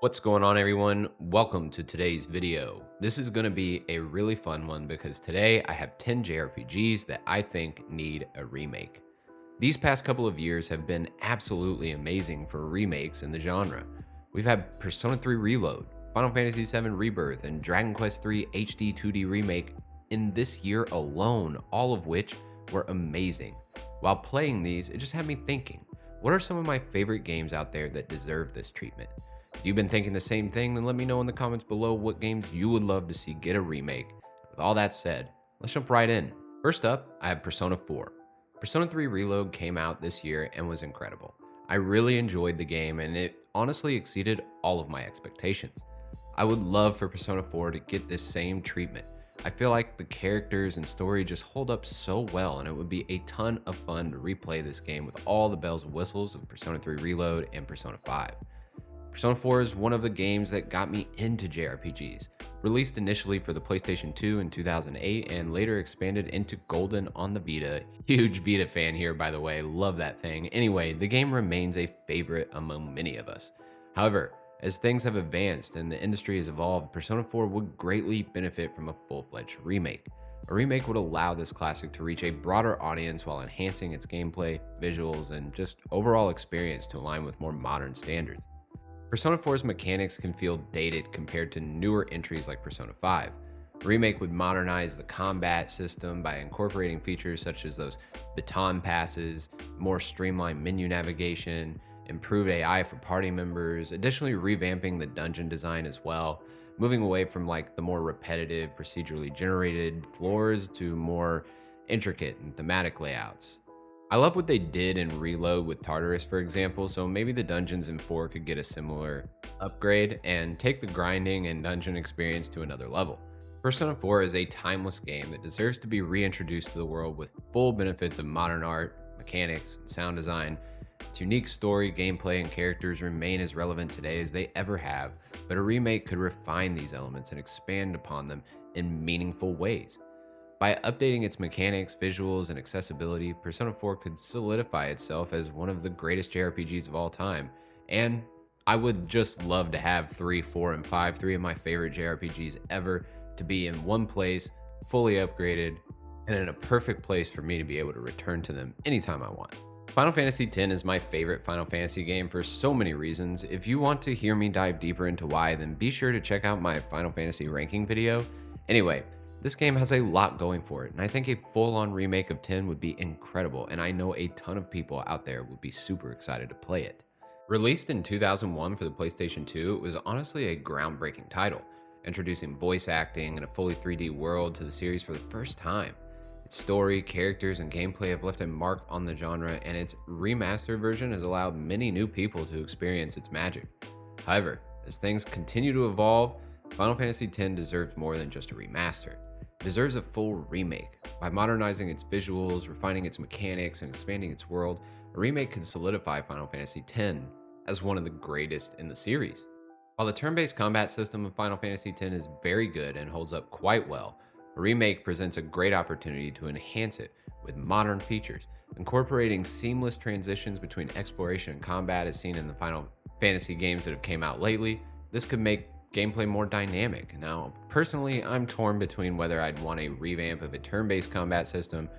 What's going on, everyone? Welcome to today's video. This is going to be a really fun one because today I have 10 JRPGs that I think need a remake. These past couple of years have been absolutely amazing for remakes in the genre. We've had Persona 3 Reload, Final Fantasy 7 Rebirth, and Dragon Quest 3 HD-2D Remake in this year alone, all of which were amazing. While playing these, it just had me thinking, what are some of my favorite games out there that deserve this treatment? If you've been thinking the same thing, then let me know in the comments below what games you would love to see get a remake. With all that said, let's jump right in. First up, I have Persona 4. Persona 3 Reload came out this year and was incredible. I really enjoyed the game and it honestly exceeded all of my expectations. I would love for Persona 4 to get this same treatment. I feel like the characters and story just hold up so well, and it would be a ton of fun to replay this game with all the bells and whistles of Persona 3 Reload and Persona 5. Persona 4 is one of the games that got me into JRPGs. Released initially for the PlayStation 2 in 2008 and later expanded into Golden on the Vita. Huge Vita fan here, by the way, love that thing. Anyway, the game remains a favorite among many of us. However, as things have advanced and the industry has evolved, Persona 4 would greatly benefit from a full-fledged remake. A remake would allow this classic to reach a broader audience while enhancing its gameplay, visuals, and just overall experience to align with more modern standards. Persona 4's mechanics can feel dated compared to newer entries like Persona 5. A remake would modernize the combat system by incorporating features such as those baton passes, more streamlined menu navigation, improved AI for party members, additionally revamping the dungeon design as well, moving away from like the more repetitive procedurally generated floors to more intricate and thematic layouts. I love what they did in Reload with Tartarus, for example, so maybe the dungeons in 4 could get a similar upgrade and take the grinding and dungeon experience to another level. Persona 4 is a timeless game that deserves to be reintroduced to the world with full benefits of modern art, mechanics, and sound design. Its unique story, gameplay, and characters remain as relevant today as they ever have, but a remake could refine these elements and expand upon them in meaningful ways. By updating its mechanics, visuals, and accessibility, Persona 4 could solidify itself as one of the greatest JRPGs of all time. And I would just love to have 3, 4, and 5, three of my favorite JRPGs ever, to be in one place, fully upgraded, and in a perfect place for me to be able to return to them anytime I want. Final Fantasy X is my favorite Final Fantasy game for so many reasons. If you want to hear me dive deeper into why, then be sure to check out my Final Fantasy ranking video. Anyway, this game has a lot going for it, and I think a full-on remake of 10 would be incredible, and I know a ton of people out there would be super excited to play it. Released in 2001 for the PlayStation 2, it was honestly a groundbreaking title, introducing voice acting and a fully 3D world to the series for the first time. Its story, characters, and gameplay have left a mark on the genre, and its remastered version has allowed many new people to experience its magic. However, as things continue to evolve, Final Fantasy X deserves more than just a remaster. It deserves a full remake. By modernizing its visuals, refining its mechanics, and expanding its world, a remake could solidify Final Fantasy X as one of the greatest in the series. While the turn-based combat system of Final Fantasy X is very good and holds up quite well, a remake presents a great opportunity to enhance it with modern features, incorporating seamless transitions between exploration and combat as seen in the Final Fantasy games that have came out lately. This could make gameplay more dynamic. Now, personally, I'm torn between whether I'd want a revamp of a turn-based combat system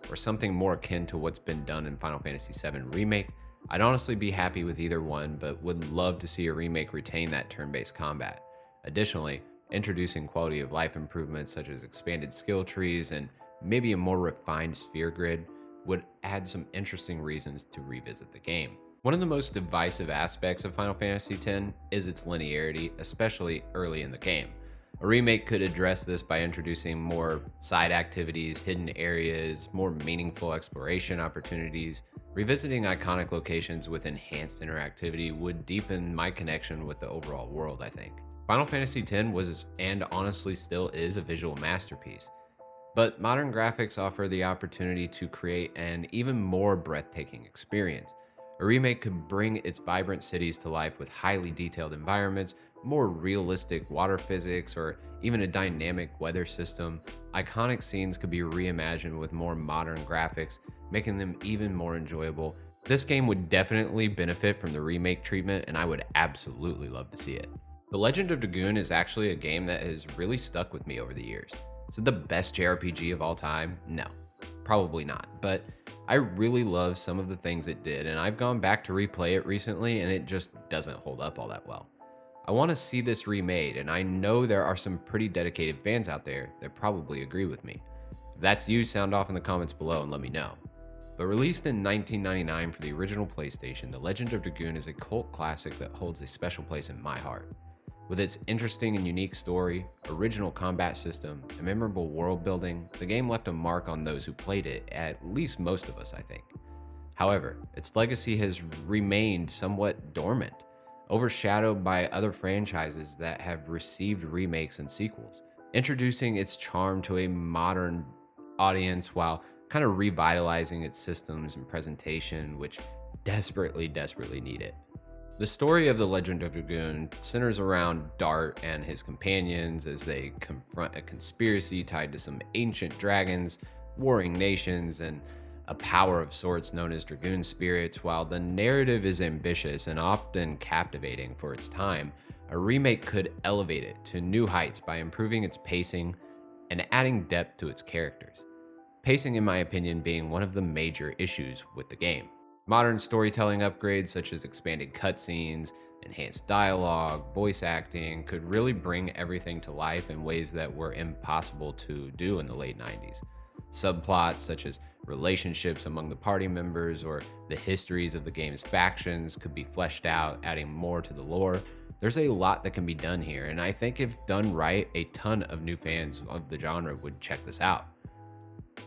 or something more akin to what's been done in Final Fantasy VII Remake. I'd honestly be happy with either one, but would love to see a remake retain that turn-based combat. Additionally, introducing quality of life improvements such as expanded skill trees and maybe a more refined sphere grid would add some interesting reasons to revisit the game. One of the most divisive aspects of Final Fantasy X is its linearity, especially early in the game. A remake could address this by introducing more side activities, hidden areas, more meaningful exploration opportunities. Revisiting iconic locations with enhanced interactivity would deepen my connection with the overall world, I think. Final Fantasy X was, and honestly still is, a visual masterpiece. But modern graphics offer the opportunity to create an even more breathtaking experience. A remake could bring its vibrant cities to life with highly detailed environments, more realistic water physics, or even a dynamic weather system. Iconic scenes could be reimagined with more modern graphics, making them even more enjoyable. This game would definitely benefit from the remake treatment, and I would absolutely love to see it. The Legend of Dragoon is actually a game that has really stuck with me over the years. Is it the best JRPG of all time? No, probably not. But I really love some of the things it did, and I've gone back to replay it recently, and it just doesn't hold up all that well. I want to see this remade, and I know there are some pretty dedicated fans out there that probably agree with me. If that's you, sound off in the comments below and let me know. But released in 1999 for the original PlayStation, The Legend of Dragoon is a cult classic that holds a special place in my heart. With its interesting and unique story, original combat system, and memorable world building, the game left a mark on those who played it, at least most of us, I think. However, its legacy has remained somewhat dormant, overshadowed by other franchises that have received remakes and sequels, introducing its charm to a modern audience while kind of revitalizing its systems and presentation, which desperately need it. The story of The Legend of Dragoon centers around Dart and his companions as they confront a conspiracy tied to some ancient dragons, warring nations, and a power of sorts known as Dragoon spirits. While the narrative is ambitious and often captivating for its time, a remake could elevate it to new heights by improving its pacing and adding depth to its characters. Pacing, in my opinion, being one of the major issues with the game. Modern storytelling upgrades such as expanded cutscenes, enhanced dialogue, voice acting could really bring everything to life in ways that were impossible to do in the late 90s. Subplots such as relationships among the party members or the histories of the game's factions could be fleshed out, adding more to the lore. There's a lot that can be done here, and I think if done right, a ton of new fans of the genre would check this out.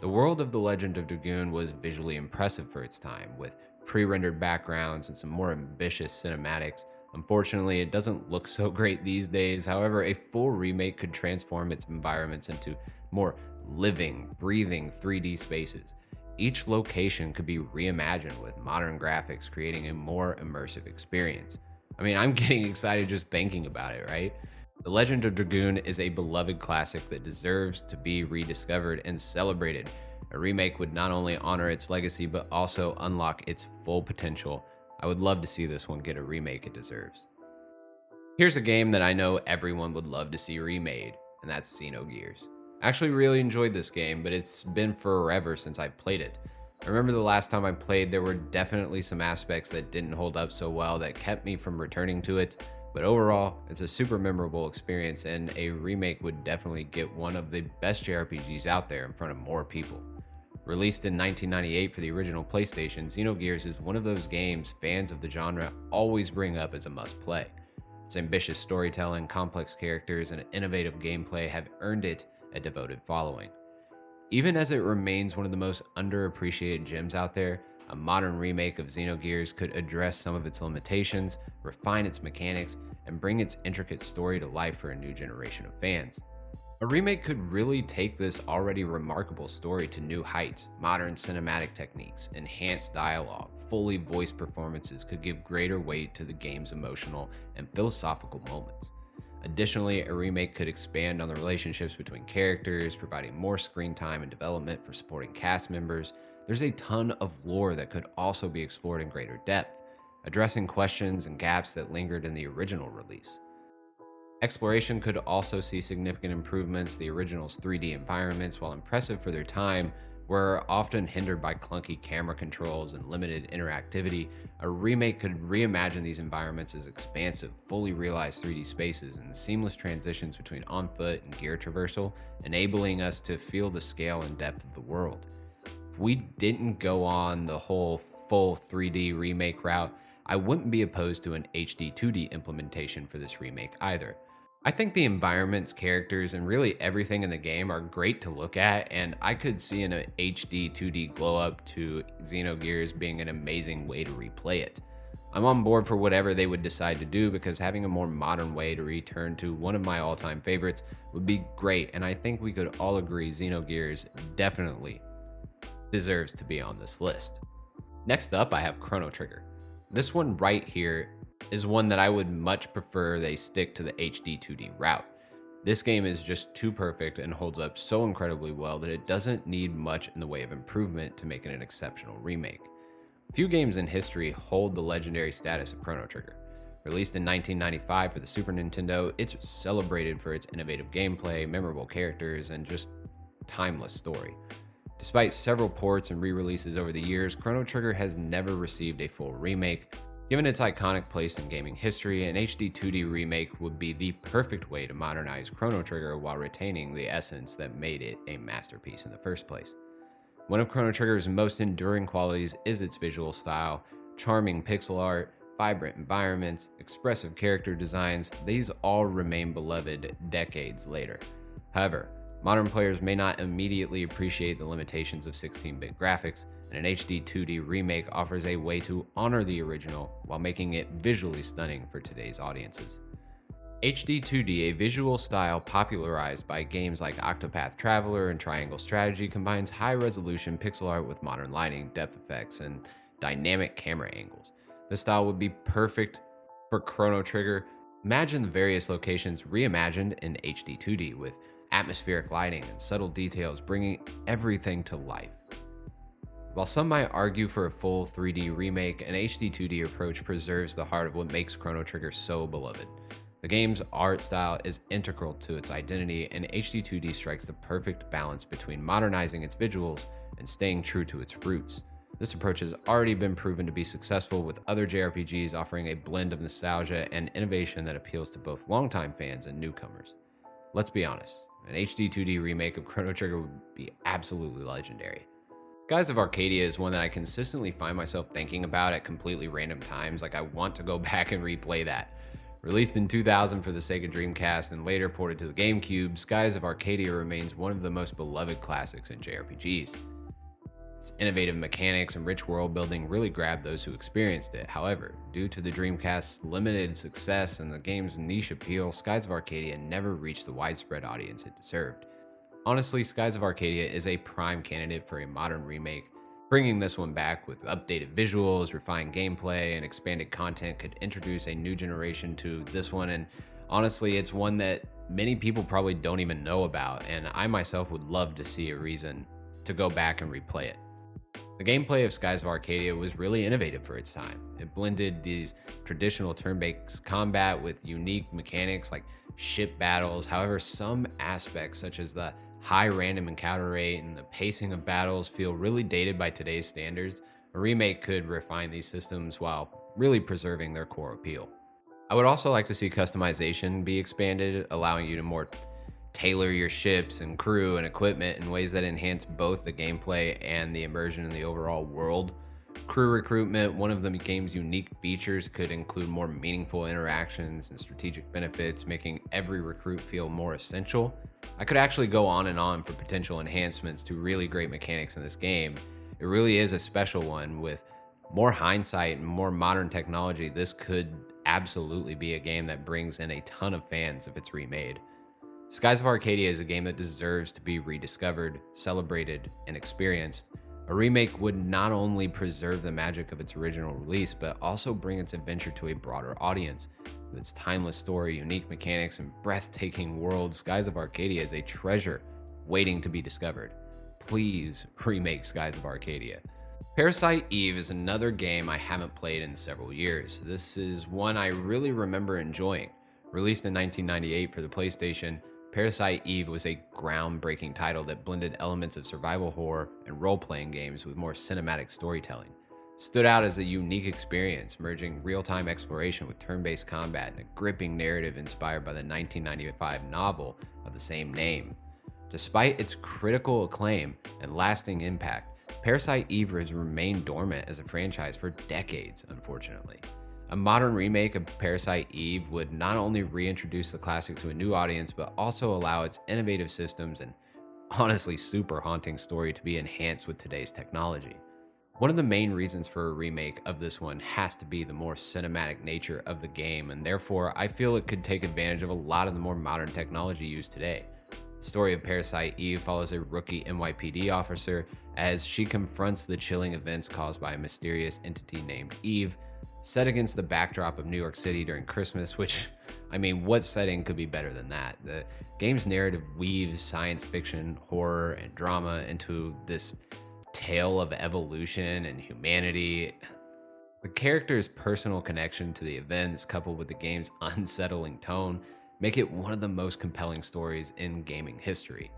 The world of The Legend of Dragoon was visually impressive for its time, with pre-rendered backgrounds and some more ambitious cinematics. Unfortunately, it doesn't look so great these days. However, a full remake could transform its environments into more living, breathing 3D spaces. Each location could be reimagined with modern graphics, creating a more immersive experience. I mean, I'm getting excited just thinking about it, right? The Legend of Dragoon is a beloved classic that deserves to be rediscovered and celebrated. A remake would not only honor its legacy, but also unlock its full potential. I would love to see this one get a remake it deserves. Here's a game that I know everyone would love to see remade, and that's Xenogears. I actually really enjoyed this game, but it's been forever since I played it. I remember the last time I played, there were definitely some aspects that didn't hold up so well that kept me from returning to it, but overall, it's a super memorable experience, and a remake would definitely get one of the best JRPGs out there in front of more people. Released in 1998 for the original PlayStation, Xenogears is one of those games fans of the genre always bring up as a must-play. Its ambitious storytelling, complex characters, and innovative gameplay have earned it a devoted following. Even as it remains one of the most underappreciated gems out there, a modern remake of Xenogears could address some of its limitations, refine its mechanics, and bring its intricate story to life for a new generation of fans. A remake could really take this already remarkable story to new heights. Modern cinematic techniques, enhanced dialogue, fully voiced performances could give greater weight to the game's emotional and philosophical moments. Additionally, a remake could expand on the relationships between characters, providing more screen time and development for supporting cast members. There's a ton of lore that could also be explored in greater depth, addressing questions and gaps that lingered in the original release. Exploration could also see significant improvements. The original's 3D environments, while impressive for their time, were often hindered by clunky camera controls and limited interactivity. A remake could reimagine these environments as expansive, fully realized 3D spaces and seamless transitions between on-foot and gear traversal, enabling us to feel the scale and depth of the world. If we didn't go on the whole full 3D remake route, I wouldn't be opposed to an HD-2D implementation for this remake either. I think the environments, characters, and really everything in the game are great to look at, and I could see an HD 2D glow up to Xenogears being an amazing way to replay it. I'm on board for whatever they would decide to do, because having a more modern way to return to one of my all-time favorites would be great, and I think we could all agree Xenogears definitely deserves to be on this list. Next up, I have Chrono Trigger. This one right here is one that I would much prefer they stick to the HD 2D route. This game is just too perfect and holds up so incredibly well that it doesn't need much in the way of improvement to make it an exceptional remake. Few games in history hold the legendary status of Chrono Trigger. Released in 1995 for the Super Nintendo, it's celebrated for its innovative gameplay, memorable characters, and just timeless story. Despite several ports and re-releases over the years, Chrono Trigger has never received a full remake. Given its iconic place in gaming history, an HD-2D remake would be the perfect way to modernize Chrono Trigger while retaining the essence that made it a masterpiece in the first place. One of Chrono Trigger's most enduring qualities is its visual style. Charming pixel art, vibrant environments, expressive character designs, these all remain beloved decades later. However, modern players may not immediately appreciate the limitations of 16-bit graphics, and an HD 2D remake offers a way to honor the original while making it visually stunning for today's audiences. HD 2D, a visual style popularized by games like Octopath Traveler and Triangle Strategy, combines high-resolution pixel art with modern lighting, depth effects, and dynamic camera angles. This style would be perfect for Chrono Trigger. Imagine the various locations reimagined in HD 2D with atmospheric lighting and subtle details bringing everything to life. While some might argue for a full 3D remake, an HD 2D approach preserves the heart of what makes Chrono Trigger so beloved. The game's art style is integral to its identity, and HD 2D strikes the perfect balance between modernizing its visuals and staying true to its roots. This approach has already been proven to be successful, with other JRPGs offering a blend of nostalgia and innovation that appeals to both longtime fans and newcomers. Let's be honest, an HD 2D remake of Chrono Trigger would be absolutely legendary. Skies of Arcadia is one that I consistently find myself thinking about at completely random times, like I want to go back and replay that. Released in 2000 for the Sega Dreamcast and later ported to the GameCube, Skies of Arcadia remains one of the most beloved classics in JRPGs. Its innovative mechanics and rich world building really grabbed those who experienced it. However, due to the Dreamcast's limited success and the game's niche appeal, Skies of Arcadia never reached the widespread audience it deserved. Honestly, Skies of Arcadia is a prime candidate for a modern remake. Bringing this one back with updated visuals, refined gameplay, and expanded content could introduce a new generation to this one, and honestly, it's one that many people probably don't even know about, and I myself would love to see a reason to go back and replay it. The gameplay of Skies of Arcadia was really innovative for its time. It blended these traditional turn-based combat with unique mechanics like ship battles. However, some aspects such as the high random encounter rate and the pacing of battles feel really dated by today's standards. A remake could refine these systems while really preserving their core appeal. I would also like to see customization be expanded, allowing you to more tailor your ships and crew and equipment in ways that enhance both the gameplay and the immersion in the overall world. Crew recruitment, one of the game's unique features, could include more meaningful interactions and strategic benefits, making every recruit feel more essential. I could actually go on and on for potential enhancements to really great mechanics in this game. It really is a special one. With more hindsight and more modern technology, this could absolutely be a game that brings in a ton of fans if it's remade. Skies of Arcadia is a game that deserves to be rediscovered, celebrated, and experienced. A remake would not only preserve the magic of its original release, but also bring its adventure to a broader audience. With its timeless story, unique mechanics, and breathtaking world, Skies of Arcadia is a treasure waiting to be discovered. Please remake Skies of Arcadia. Parasite Eve is another game I haven't played in several years. This is one I really remember enjoying. Released in 1998 for the PlayStation, Parasite Eve was a groundbreaking title that blended elements of survival horror and role-playing games with more cinematic storytelling. It stood out as a unique experience, merging real-time exploration with turn-based combat and a gripping narrative inspired by the 1995 novel of the same name. Despite its critical acclaim and lasting impact, Parasite Eve has remained dormant as a franchise for decades, unfortunately. A modern remake of Parasite Eve would not only reintroduce the classic to a new audience, but also allow its innovative systems and honestly super haunting story to be enhanced with today's technology. One of the main reasons for a remake of this one has to be the more cinematic nature of the game, and therefore I feel it could take advantage of a lot of the more modern technology used today. The story of Parasite Eve follows a rookie NYPD officer as she confronts the chilling events caused by a mysterious entity named Eve, set against the backdrop of New York City during Christmas, which, I mean, what setting could be better than that? The game's narrative weaves science fiction, horror, and drama into this tale of evolution and humanity. The character's personal connection to the events, coupled with the game's unsettling tone, make it one of the most compelling stories in gaming history.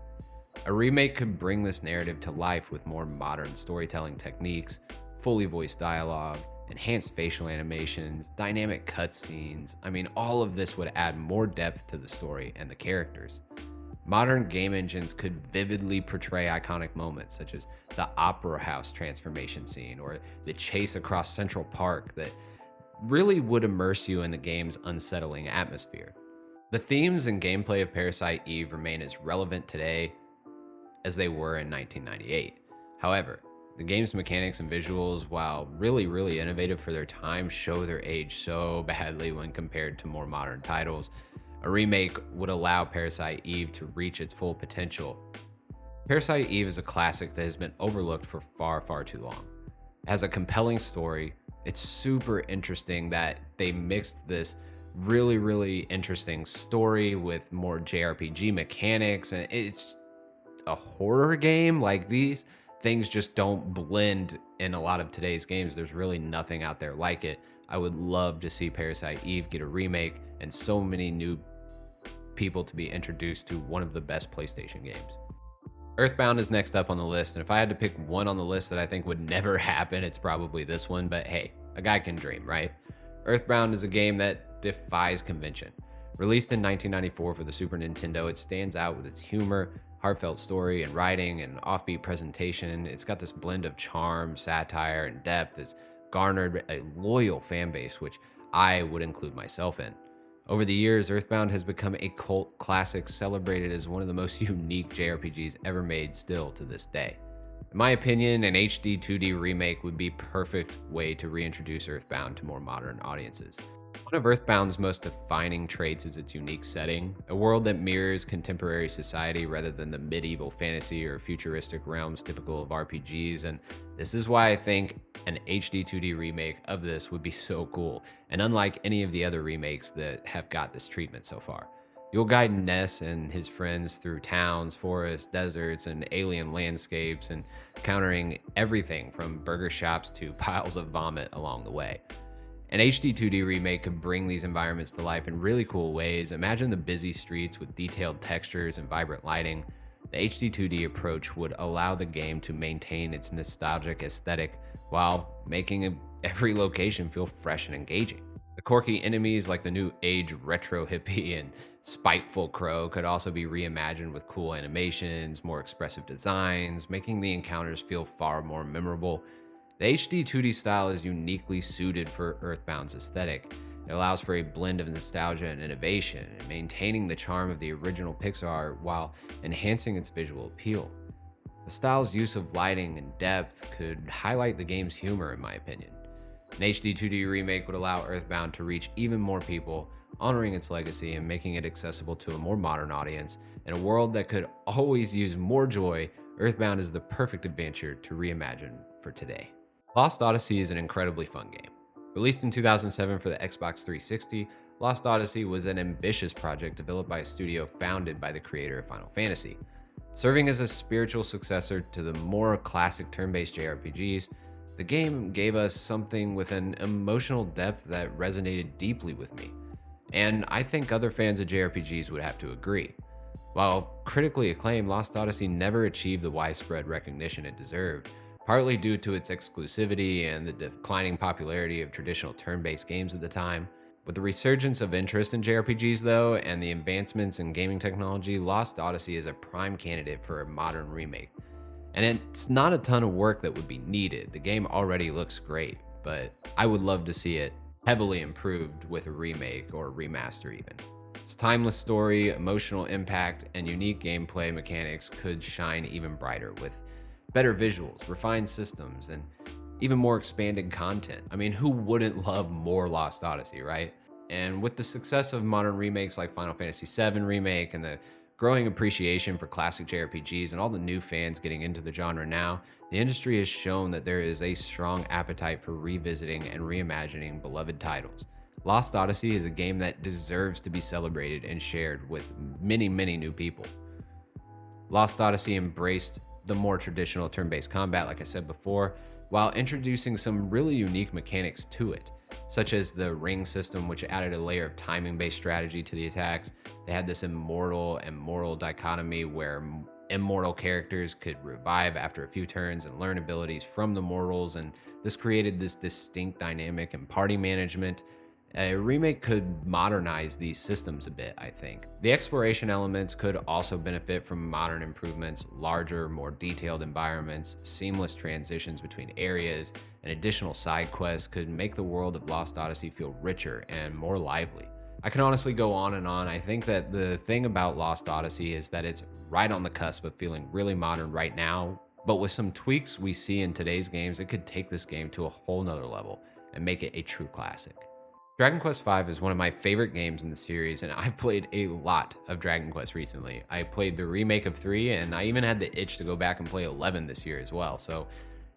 A remake could bring this narrative to life with more modern storytelling techniques, fully voiced dialogue, enhanced facial animations, dynamic cutscenes. I mean, all of this would add more depth to the story and the characters. Modern game engines could vividly portray iconic moments such as the Opera House transformation scene or the chase across Central Park that really would immerse you in the game's unsettling atmosphere. The themes and gameplay of Parasite Eve remain as relevant today as they were in 1998. However, the game's mechanics and visuals, while really innovative for their time, show their age so badly when compared to more modern titles. A remake would allow Parasite Eve to reach its full potential. Parasite Eve is a classic that has been overlooked for far too long. It has a compelling story. It's super interesting that they mixed this really interesting story with more JRPG mechanics, and it's a horror game. Like, these things just don't blend in a lot of today's games. There's really nothing out there like it. I would love to see Parasite Eve get a remake and so many new people to be introduced to one of the best PlayStation games. Earthbound is next up on the list, and if I had to pick one on the list that I think would never happen, it's probably this one, but hey, a guy can dream, right? Earthbound is a game that defies convention. Released in 1994 for the Super Nintendo, it stands out with its humor, heartfelt story and writing, and offbeat presentation. It's got this blend of charm, satire, and depth that's garnered a loyal fan base, which I would include myself in. Over the years, Earthbound has become a cult classic, celebrated as one of the most unique JRPGs ever made still to this day. In my opinion, an HD-2D remake would be a perfect way to reintroduce Earthbound to more modern audiences. One of Earthbound's most defining traits is its unique setting, a world that mirrors contemporary society rather than the medieval fantasy or futuristic realms typical of RPGs, and this is why I think an HD-2D remake of this would be so cool, and unlike any of the other remakes that have got this treatment so far. You'll guide Ness and his friends through towns, forests, deserts, and alien landscapes, and encountering everything from burger shops to piles of vomit along the way. An HD-2D remake could bring these environments to life in really cool ways. Imagine the busy streets with detailed textures and vibrant lighting. The HD-2D approach would allow the game to maintain its nostalgic aesthetic while making every location feel fresh and engaging. The quirky enemies like the new age retro hippie and spiteful crow could also be reimagined with cool animations, more expressive designs, making the encounters feel far more memorable. The HD-2D style is uniquely suited for Earthbound's aesthetic. It allows for a blend of nostalgia and innovation, and maintaining the charm of the original Pixar art while enhancing its visual appeal. The style's use of lighting and depth could highlight the game's humor, in my opinion. An HD-2D remake would allow Earthbound to reach even more people, honoring its legacy and making it accessible to a more modern audience. In a world that could always use more joy, Earthbound is the perfect adventure to reimagine for today. Lost Odyssey is an incredibly fun game. Released in 2007 for the Xbox 360, Lost Odyssey was an ambitious project developed by a studio founded by the creator of Final Fantasy. Serving as a spiritual successor to the more classic turn-based JRPGs, the game gave us something with an emotional depth that resonated deeply with me. And I think other fans of JRPGs would have to agree. While critically acclaimed, Lost Odyssey never achieved the widespread recognition it deserved, partly due to its exclusivity and the declining popularity of traditional turn-based games at the time. With the resurgence of interest in JRPGs though, and the advancements in gaming technology, Lost Odyssey is a prime candidate for a modern remake. And it's not a ton of work that would be needed. The game already looks great, but I would love to see it heavily improved with a remake or remaster even. Its timeless story, emotional impact, and unique gameplay mechanics could shine even brighter with better visuals, refined systems, and even more expanded content. I mean, who wouldn't love more Lost Odyssey, right? And with the success of modern remakes like Final Fantasy VII Remake and the growing appreciation for classic JRPGs and all the new fans getting into the genre now, the industry has shown that there is a strong appetite for revisiting and reimagining beloved titles. Lost Odyssey is a game that deserves to be celebrated and shared with many new people. Lost Odyssey embraced the more traditional turn-based combat, like I said before, while introducing some really unique mechanics to it, such as the ring system, which added a layer of timing-based strategy to the attacks. They had this immortal and mortal dichotomy where immortal characters could revive after a few turns and learn abilities from the mortals, and this created this distinct dynamic and party management. A remake could modernize these systems a bit, I think. The exploration elements could also benefit from modern improvements, larger, more detailed environments, seamless transitions between areas, and additional side quests could make the world of Lost Odyssey feel richer and more lively. I can honestly go on and on. I think that the thing about Lost Odyssey is that it's right on the cusp of feeling really modern right now, but with some tweaks we see in today's games, it could take this game to a whole nother level and make it a true classic. Dragon Quest V is one of my favorite games in the series, and I've played a lot of Dragon Quest recently. I played the remake of 3, and I even had the itch to go back and play 11 this year as well, so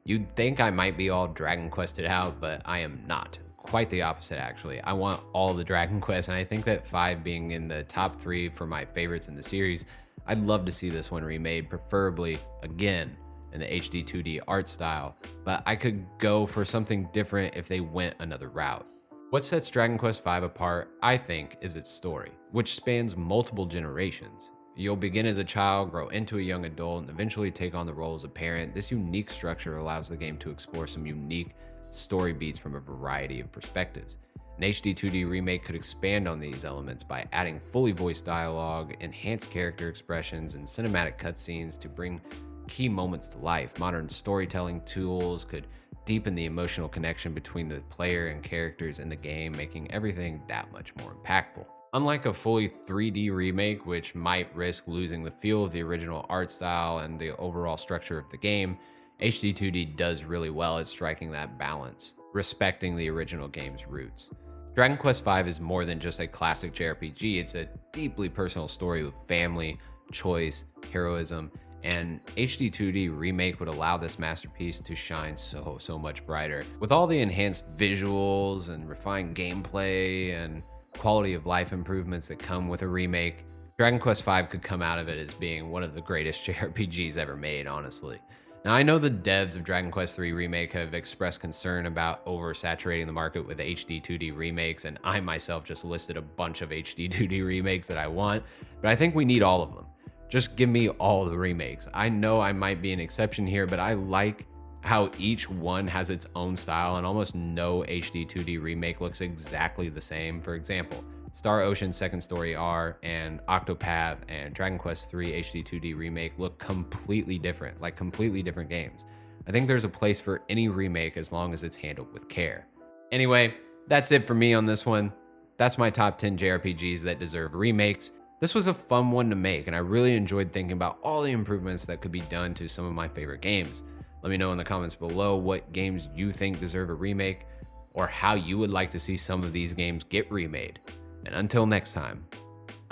you'd think I might be all Dragon Quested out, but I am not. Quite the opposite, actually. I want all the Dragon Quests, and I think that 5 being in the top 3 for my favorites in the series, I'd love to see this one remade, preferably, again, in the HD-2D art style, but I could go for something different if they went another route. What sets Dragon Quest V apart, I think, is its story, which spans multiple generations. You'll begin as a child, grow into a young adult, and eventually take on the role as a parent. This unique structure allows the game to explore some unique story beats from a variety of perspectives. An HD-2D remake could expand on these elements by adding fully voiced dialogue, enhanced character expressions, and cinematic cutscenes to bring key moments to life. Modern storytelling tools could deepen the emotional connection between the player and characters in the game, making everything that much more impactful. Unlike a fully 3D remake, which might risk losing the feel of the original art style and the overall structure of the game, HD-2D does really well at striking that balance, respecting the original game's roots. Dragon Quest V is more than just a classic JRPG, it's a deeply personal story with family, choice, heroism, and HD-2D remake would allow this masterpiece to shine so much brighter. With all the enhanced visuals and refined gameplay and quality of life improvements that come with a remake, Dragon Quest V could come out of it as being one of the greatest JRPGs ever made, honestly. Now, I know the devs of Dragon Quest III Remake have expressed concern about oversaturating the market with HD-2D remakes, and I myself just listed a bunch of HD-2D remakes that I want, but I think we need all of them. Just give me all the remakes. I know I might be an exception here, but I like how each one has its own style and almost no HD-2D remake looks exactly the same. For example, Star Ocean Second Story R and Octopath and Dragon Quest III HD-2D Remake look completely different, like completely different games. I think there's a place for any remake as long as it's handled with care. Anyway, that's it for me on this one. That's my top 10 JRPGs that deserve remakes. This was a fun one to make, and I really enjoyed thinking about all the improvements that could be done to some of my favorite games. Let me know in the comments below what games you think deserve a remake, or how you would like to see some of these games get remade. And until next time,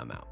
I'm out.